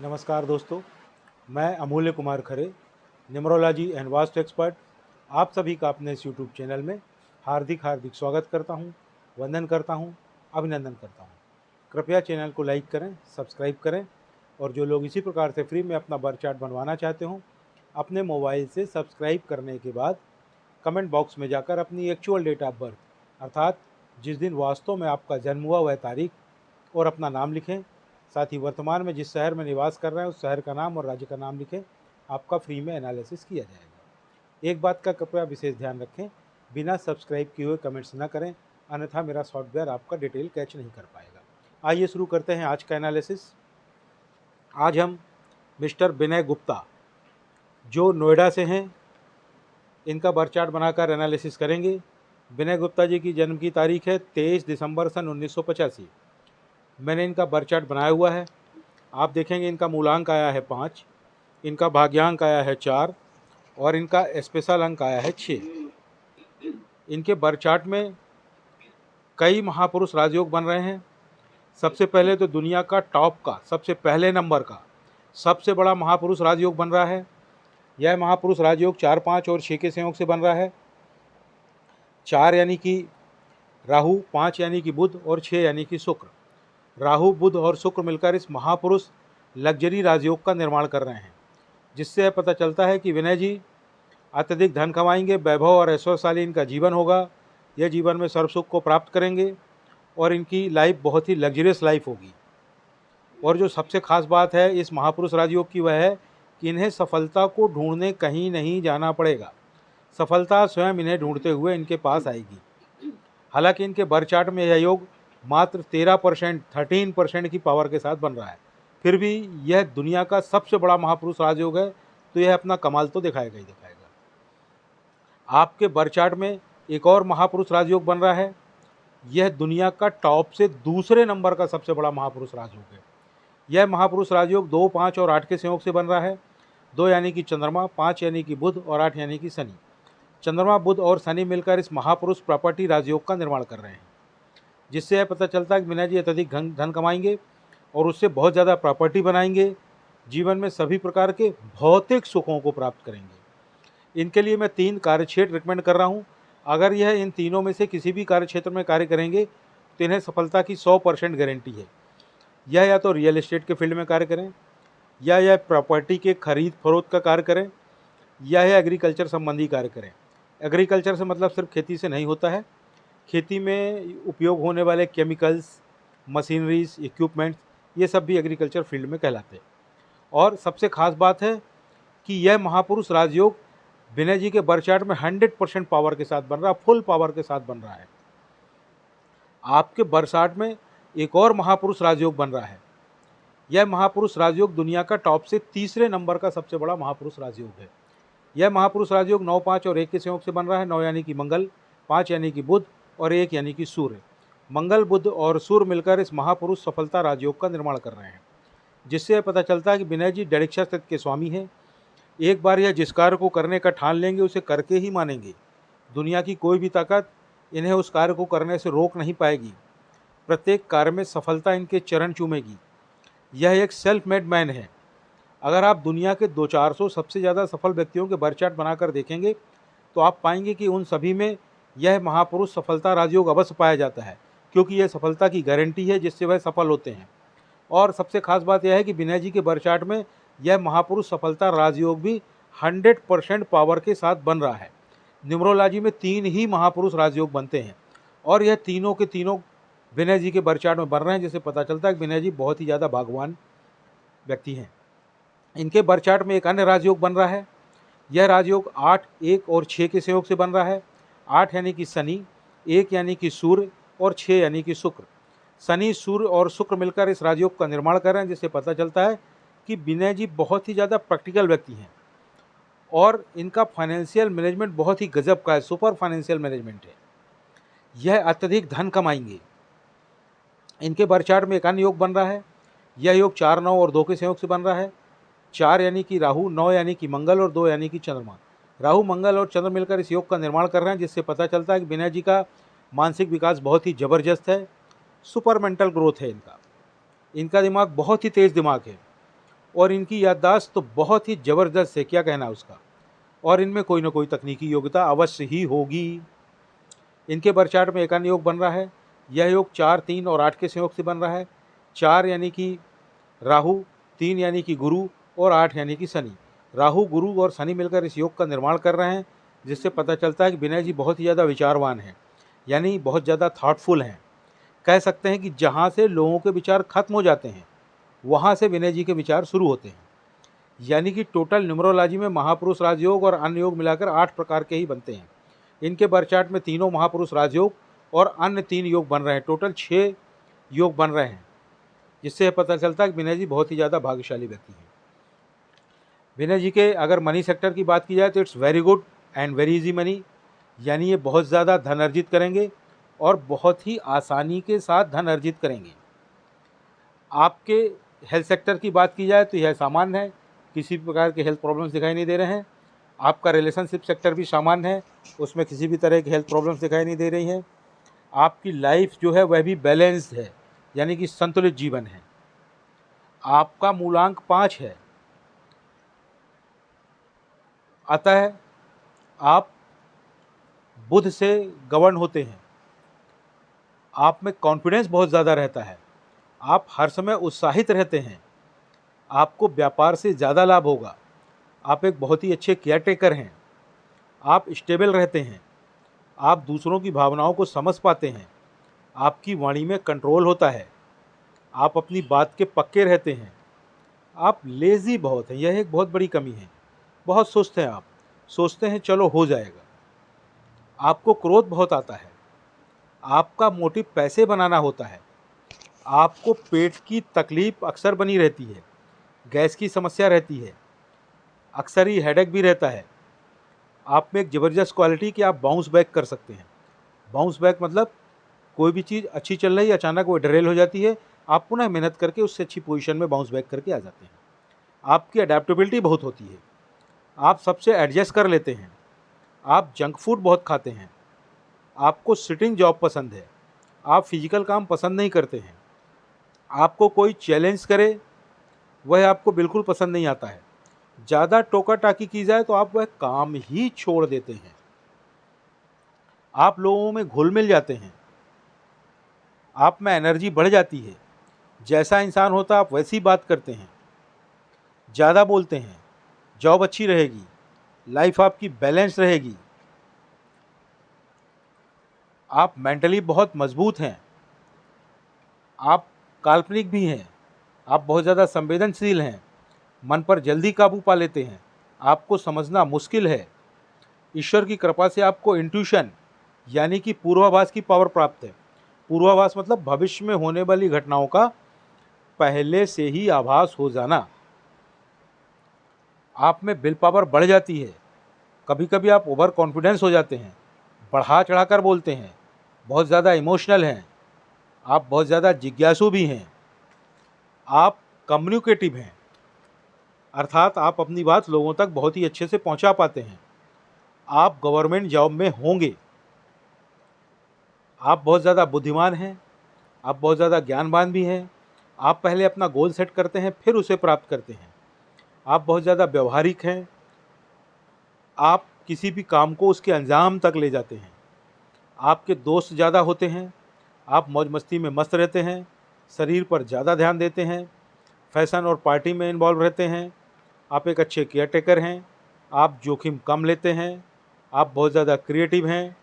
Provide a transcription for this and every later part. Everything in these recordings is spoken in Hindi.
नमस्कार दोस्तों, मैं अमूल्य Kumar Khare, numerology and vastu expert, आप सभी का अपने इस यूट्यूब चैनल में हार्दिक स्वागत करता हूं, वंदन करता हूं, अभिनंदन करता हूं। कृपया चैनल को लाइक करें, सब्सक्राइब करें और जो लोग इसी प्रकार से फ्री में अपना बर्थ चार्ट बनवाना चाहते हों, अपने मोबाइल से सब्सक्राइब करने के बाद कमेंट बॉक्स में जाकर अपनी एक्चुअल डेट ऑफ बर्थ अर्थात जिस दिन वास्तव में आपका जन्म हुआ वह तारीख और अपना नाम लिखें। साथ ही वर्तमान में जिस शहर में निवास कर रहे हैं उस शहर का नाम और राज्य का नाम लिखें। आपका फ्री में एनालिसिस किया जाएगा। एक बात का कृपया विशेष ध्यान रखें, बिना सब्सक्राइब किए हुए कमेंट्स ना करें, अन्यथा मेरा सॉफ्टवेयर आपका डिटेल कैच नहीं कर पाएगा। आइए शुरू करते हैं आज का एनालिसिस। आज हम मिस्टर विनय गुप्ता जो नोएडा से हैं, इनका बर्थ चार्ट बनाकर एनालिसिस करेंगे। विनय गुप्ता जी की जन्म की तारीख है 23 दिसंबर सन 1985। मैंने इनका बर्थ चार्ट बनाया हुआ है। आप देखेंगे इनका मूलांक आया है 5, इनका भाग्यांक आया है 4 और इनका स्पेशल अंक आया है 6। इनके बर्थ चार्ट में कई महापुरुष राजयोग बन रहे हैं। सबसे पहले तो दुनिया का टॉप का सबसे पहले नंबर का सबसे बड़ा महापुरुष राजयोग बन रहा है। यह महापुरुष राजयोग 4, 5 और 6 के संयोग से बन रहा है। 4 यानी कि राहु, 5 यानी कि बुध और 6 यानी कि शुक्र। राहु, बुध और शुक्र मिलकर इस महापुरुष लग्जरी राजयोग का निर्माण कर रहे हैं, जिससे पता चलता है कि विनय जी अत्यधिक धन कमाएंगे, वैभव और ऐश्वर्यशाली इनका जीवन होगा। यह जीवन में सर्व सुख को प्राप्त करेंगे और इनकी लाइफ बहुत ही लग्जरियस लाइफ होगी। और जो सबसे खास बात है इस महापुरुष राजयोग की वह है कि इन्हें सफलता को ढूंढने कहीं नहीं जाना पड़ेगा। सफलता स्वयं इन्हें ढूंढते हुए इनके पास आएगी। हालांकि इनके बर्थ चार्ट में यह योग मात्र 13% की पावर के साथ बन रहा है, फिर भी यह दुनिया का सबसे बड़ा महापुरुष राजयोग है, तो यह अपना कमाल तो दिखाएगा ही दिखाएगा। आपके बर्थ चार्ट में एक और महापुरुष राजयोग बन रहा है। यह दुनिया का टॉप से दूसरे नंबर का सबसे बड़ा महापुरुष राजयोग है। यह महापुरुष राजयोग 2, 5 और 8 के संयोग से बन रहा है। 2 यानी कि चंद्रमा, 5 यानी कि बुध और 8 यानी कि शनि। चंद्रमा, बुध और शनि मिलकर इस महापुरुष प्रॉपर्टी राजयोग का निर्माण कर रहे हैं, जिससे यह पता चलता है कि विनय जी अत्यधिक धन कमाएंगे और उससे बहुत ज़्यादा प्रॉपर्टी बनाएंगे। जीवन में सभी प्रकार के भौतिक सुखों को प्राप्त करेंगे। इनके लिए मैं 3 कार्यक्षेत्र रिकमेंड कर रहा हूँ। अगर यह इन तीनों में से किसी भी कार्यक्षेत्र में कार्य करेंगे तो इन्हें सफलता की 100% गारंटी है। यह या तो रियल एस्टेट के फील्ड में कार्य करें, या यह प्रॉपर्टी के खरीद फरोख्त का कार्य करें, या यह एग्रीकल्चर संबंधी कार्य करें। एग्रीकल्चर से मतलब सिर्फ खेती से नहीं होता है। खेती में उपयोग होने वाले केमिकल्स, मशीनरीज, इक्विपमेंट्स, ये सब भी एग्रीकल्चर फील्ड में कहलाते हैं। और सबसे खास बात है कि यह महापुरुष राजयोग विनय जी के बर्थ चार्ट में 100% पावर के साथ बन रहा है, फुल पावर के साथ बन रहा है। आपके बर्थ चार्ट में एक और महापुरुष राजयोग बन रहा है। यह महापुरुष राजयोग दुनिया का टॉप से तीसरे नंबर का सबसे बड़ा महापुरुष राजयोग है। यह महापुरुष राजयोग 9, 5 और 1 के संयोग से बन रहा है। 9 यानी कि मंगल, 5 यानी कि बुध और 1 यानी कि सूर्य। मंगल, बुध और सूर्य मिलकर इस महापुरुष सफलता राजयोग का निर्माण कर रहे हैं, जिससे पता चलता है कि विनय जी दृढ़ के स्वामी हैं। एक बार यह जिस कार्य को करने का ठान लेंगे उसे करके ही मानेंगे। दुनिया की कोई भी ताकत इन्हें उस कार्य को करने से रोक नहीं पाएगी। प्रत्येक कार्य में सफलता इनके चरण चूमेगी। यह एक सेल्फ मेड मैन है। अगर आप दुनिया के 200-400 सबसे ज़्यादा सफल व्यक्तियों के बर्थ चार्ट बनाकर देखेंगे तो आप पाएंगे कि उन सभी में यह महापुरुष सफलता राजयोग अवश्य पाया जाता है, क्योंकि यह सफलता की गारंटी है जिससे वह सफल होते हैं। और सबसे खास बात यह है कि विनय जी के बर्थ चार्ट में यह महापुरुष सफलता राजयोग भी 100% पावर के साथ बन रहा है। न्यूमरोलॉजी में 3 ही महापुरुष राजयोग बनते हैं और यह तीनों के तीनों विनय जी के बर्थ चार्ट में बन रहे हैं, जिससे पता चलता है कि विनय जी बहुत ही ज़्यादा भाग्यवान व्यक्ति हैं। इनके बर्थ चार्ट में एक अन्य राजयोग बन रहा है। यह राजयोग 8, 1 और 6 के संयोग से बन रहा है। 8 यानी कि शनि, 1 यानी कि सूर्य और 6 यानी कि शुक्र। शनि, सूर्य और शुक्र मिलकर इस राजयोग का निर्माण कर रहे हैं, जिससे पता चलता है कि विनय जी बहुत ही ज़्यादा प्रैक्टिकल व्यक्ति हैं और इनका फाइनेंशियल मैनेजमेंट बहुत ही गजब का है, सुपर फाइनेंशियल मैनेजमेंट है। यह अत्यधिक धन कमाएंगे। इनके बर्थ चार्ट में एक अन्य योग बन रहा है। यह योग 4, 9 और 2 के संयोग से बन रहा है। 4 यानी कि राहु, 9 यानी कि मंगल और 2 यानी कि चंद्रमा। राहु, मंगल और चंद्र मिलकर इस योग का निर्माण कर रहे हैं, जिससे पता चलता है कि विनय जी का मानसिक विकास बहुत ही ज़बरदस्त है। सुपर मेंटल ग्रोथ है इनका। इनका दिमाग बहुत ही तेज़ दिमाग है और इनकी याददाश्त तो बहुत ही ज़बरदस्त है, क्या कहना उसका। और इनमें कोई ना कोई तकनीकी योग्यता अवश्य ही होगी। इनके बर्थ चार्ट में एकांन योग बन रहा है। यह योग 4, 3 और 8 के संयोग से बन रहा है। 4 यानी कि राहु, 3 यानी कि गुरु और 8 यानी कि शनि। राहु, गुरु और शनि मिलकर इस योग का निर्माण कर रहे हैं, जिससे पता चलता है कि विनय जी बहुत ही ज़्यादा विचारवान हैं, यानी बहुत ज़्यादा थॉटफुल हैं। कह सकते हैं कि जहाँ से लोगों के विचार खत्म हो जाते हैं, वहाँ से विनय जी के विचार शुरू होते हैं। यानी कि टोटल न्यूमरोलॉजी में महापुरुष राजयोग और अन्य योग मिलाकर 8 प्रकार के ही बनते हैं। इनके बर्थ चार्ट में तीनों महापुरुष राजयोग और अन्य 3 योग बन रहे हैं, टोटल 6 योग बन रहे हैं, जिससे पता चलता है कि विनय जी बहुत ही ज़्यादा भाग्यशाली व्यक्ति हैं। विनय जी के अगर मनी सेक्टर की बात की जाए तो it's very good and very easy money, यानी ये बहुत ज़्यादा धन अर्जित करेंगे और बहुत ही आसानी के साथ धन अर्जित करेंगे। आपके हेल्थ सेक्टर की बात की जाए तो यह सामान्य है, किसी भी प्रकार के हेल्थ प्रॉब्लम्स दिखाई नहीं दे रहे हैं। आपका रिलेशनशिप सेक्टर भी सामान्य है, उसमें किसी भी तरह की हेल्थ प्रॉब्लम्स दिखाई नहीं दे रही हैं। आपकी लाइफ जो है वह भी बैलेंस्ड है, यानी कि संतुलित जीवन है। आपका मूलांक 5 है, अतः आप बुध से गवर्न होते हैं। आप में कॉन्फिडेंस बहुत ज़्यादा रहता है, आप हर समय उत्साहित रहते हैं, आपको व्यापार से ज़्यादा लाभ होगा। आप एक बहुत ही अच्छे केयर टेकर हैं, आप स्टेबल रहते हैं, आप दूसरों की भावनाओं को समझ पाते हैं, आपकी वाणी में कंट्रोल होता है, आप अपनी बात के पक्के रहते हैं। आप लेज़ी बहुत हैं, यह एक बहुत बड़ी कमी है, बहुत सुस्त हैं आप, सोचते हैं चलो हो जाएगा। आपको क्रोध बहुत आता है, आपका मोटिव पैसे बनाना होता है, आपको पेट की तकलीफ अक्सर बनी रहती है, गैस की समस्या रहती है, अक्सर ही हेडेक भी रहता है। आप में एक ज़बरदस्त क्वालिटी कि आप बाउंस बैक कर सकते हैं। बाउंस बैक मतलब कोई भी चीज़ अच्छी चल रही है, अचानक वो डिरेल हो जाती है, आप पुनः मेहनत करके उससे अच्छी पोजीशन में बाउंस बैक करके आ जाते हैं। आपकी अडेप्टेबिलिटी बहुत होती है, आप सबसे एडजस्ट कर लेते हैं। आप जंक फूड बहुत खाते हैं, आपको सिटिंग जॉब पसंद है, आप फिजिकल काम पसंद नहीं करते हैं, आपको कोई चैलेंज करे वह आपको बिल्कुल पसंद नहीं आता है। ज़्यादा टोका टाकी की जाए तो आप वह काम ही छोड़ देते हैं। आप लोगों में घुल मिल जाते हैं, आप में एनर्जी बढ़ जाती है, जैसा इंसान होता आप वैसी बात करते हैं, ज़्यादा बोलते हैं, जॉब अच्छी रहेगी, लाइफ आपकी बैलेंस रहेगी। आप मेंटली बहुत मजबूत हैं, आप काल्पनिक भी हैं, आप बहुत ज़्यादा संवेदनशील हैं, मन पर जल्दी काबू पा लेते हैं, आपको समझना मुश्किल है। ईश्वर की कृपा से आपको इंट्यूशन यानी कि पूर्वाभास की पावर प्राप्त है। पूर्वाभास मतलब भविष्य में होने वाली घटनाओं का पहले से ही आभास हो जाना। आप में विल पावर बढ़ जाती है, कभी कभी आप ओवर कॉन्फिडेंस हो जाते हैं, बढ़ा चढ़ाकर बोलते हैं, बहुत ज़्यादा इमोशनल हैं, आप बहुत ज़्यादा जिज्ञासु भी हैं, आप कम्युनिकेटिव हैं, अर्थात आप अपनी बात लोगों तक बहुत ही अच्छे से पहुंचा पाते हैं। आप गवर्नमेंट जॉब में होंगे, आप बहुत ज़्यादा बुद्धिमान हैं, आप बहुत ज़्यादा ज्ञानवान भी हैं, आप पहले अपना गोल सेट करते हैं फिर उसे प्राप्त करते हैं, आप बहुत ज़्यादा व्यवहारिक हैं, आप किसी भी काम को उसके अंजाम तक ले जाते हैं, आपके दोस्त ज़्यादा होते हैं, आप मौज मस्ती में मस्त रहते हैं, शरीर पर ज़्यादा ध्यान देते हैं, फैशन और पार्टी में इन्वॉल्व रहते हैं, आप एक अच्छे केयर टेकर हैं, आप जोखिम कम लेते हैं, आप बहुत ज़्यादा क्रिएटिव हैं,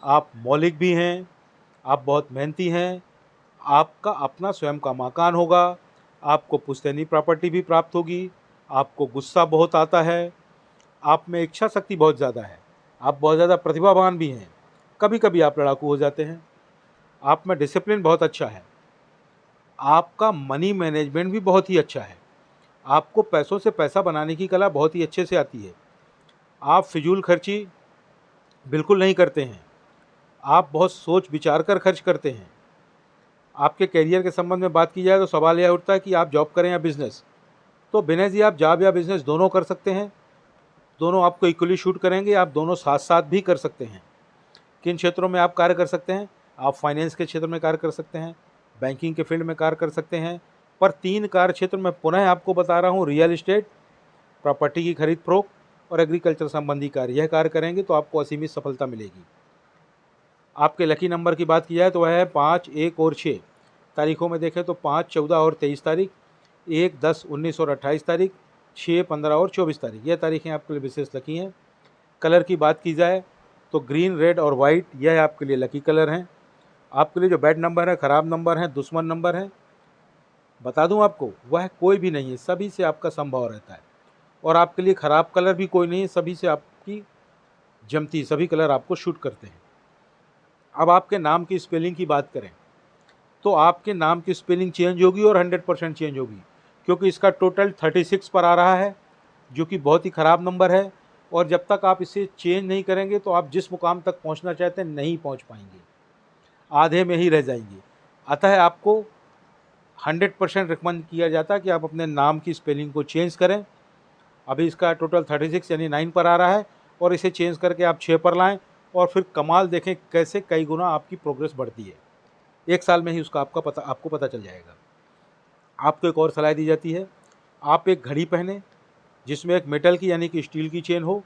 आप मौलिक भी हैं, आप बहुत मेहनती हैं, आपका अपना स्वयं का मकान होगा, आपको पुश्तैनी प्रॉपर्टी भी प्राप्त होगी, आपको गुस्सा बहुत आता है, आप में इच्छा शक्ति बहुत ज़्यादा है, आप बहुत ज़्यादा प्रतिभावान भी हैं, कभी कभी आप लड़ाकू हो जाते हैं, आप में डिसिप्लिन बहुत अच्छा है, आपका मनी मैनेजमेंट भी बहुत ही अच्छा है, आपको पैसों से पैसा बनाने की कला बहुत ही अच्छे से आती है, आप फिजूल खर्ची बिल्कुल नहीं करते हैं, आप बहुत सोच विचार कर खर्च करते हैं। आपके करियर के संबंध में बात की जाए तो सवाल यह उठता है कि आप जॉब करें या बिजनेस। तो विनय जी आप जॉब या बिजनेस दोनों कर सकते हैं, दोनों आपको इक्वली शूट करेंगे, आप दोनों साथ साथ भी कर सकते हैं। किन क्षेत्रों में आप कार्य कर सकते हैं? आप फाइनेंस के क्षेत्र में कार्य कर सकते हैं, बैंकिंग के फील्ड में कार्य कर सकते हैं, पर 3 कार्य क्षेत्र में पुनः आपको बता रहा हूँ, रियल एस्टेट, प्रॉपर्टी की खरीद फरोख्त और एग्रीकल्चर संबंधी कार्य, यह कार्य करेंगे तो आपको असीमित सफलता मिलेगी। आपके लकी नंबर की बात की जाए तो वह है 5, 1 और 6। तारीखों में देखें तो 5, 14 और 23 तारीख, 1, 10, 19 और 28 तारीख, 6, 15 और 24 तारीख, यह तारीखें आपके लिए विशेष लकी हैं। कलर की बात की जाए तो ग्रीन, रेड और वाइट यह आपके लिए लकी कलर हैं। आपके लिए जो बैड नंबर है, ख़राब नंबर है, दुश्मन नंबर है, बता दूं आपको, वह कोई भी नहीं है, सभी से आपका संभव रहता है। और आपके लिए ख़राब कलर भी कोई नहीं है, सभी से आपकी जमती, सभी कलर आपको शूट करते हैं। अब आपके नाम की स्पेलिंग की बात करें तो आपके नाम की स्पेलिंग चेंज होगी और 100% चेंज होगी, क्योंकि इसका टोटल 36 पर आ रहा है, जो कि बहुत ही ख़राब नंबर है। और जब तक आप इसे चेंज नहीं करेंगे तो आप जिस मुकाम तक पहुंचना चाहते हैं नहीं पहुंच पाएंगे, आधे में ही रह जाएंगे। अतः आपको 100% रिकमेंड किया जाता है कि आप अपने नाम की स्पेलिंग को चेंज करें। अभी इसका टोटल 36 यानी 9 पर आ रहा है, और इसे चेंज करके आप 6 पर लाएं, और फिर कमाल देखें कैसे कई गुना आपकी प्रोग्रेस बढ़ती है। 1 साल में ही उसका आपको पता चल जाएगा। आपको एक और सलाह दी जाती है, आप एक घड़ी पहने जिसमें एक मेटल की यानी कि स्टील की चेन हो,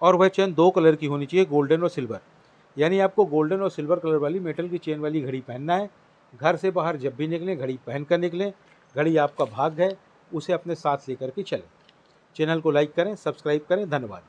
और वह चेन 2 कलर की होनी चाहिए, गोल्डन और सिल्वर। यानी आपको गोल्डन और सिल्वर कलर वाली मेटल की चेन वाली घड़ी पहनना है। घर से बाहर जब भी निकलें घड़ी पहन कर निकलें। घड़ी आपका भाग्य है, उसे अपने साथ लेकर के चलें। चैनल को लाइक करें, सब्सक्राइब करें। धन्यवाद।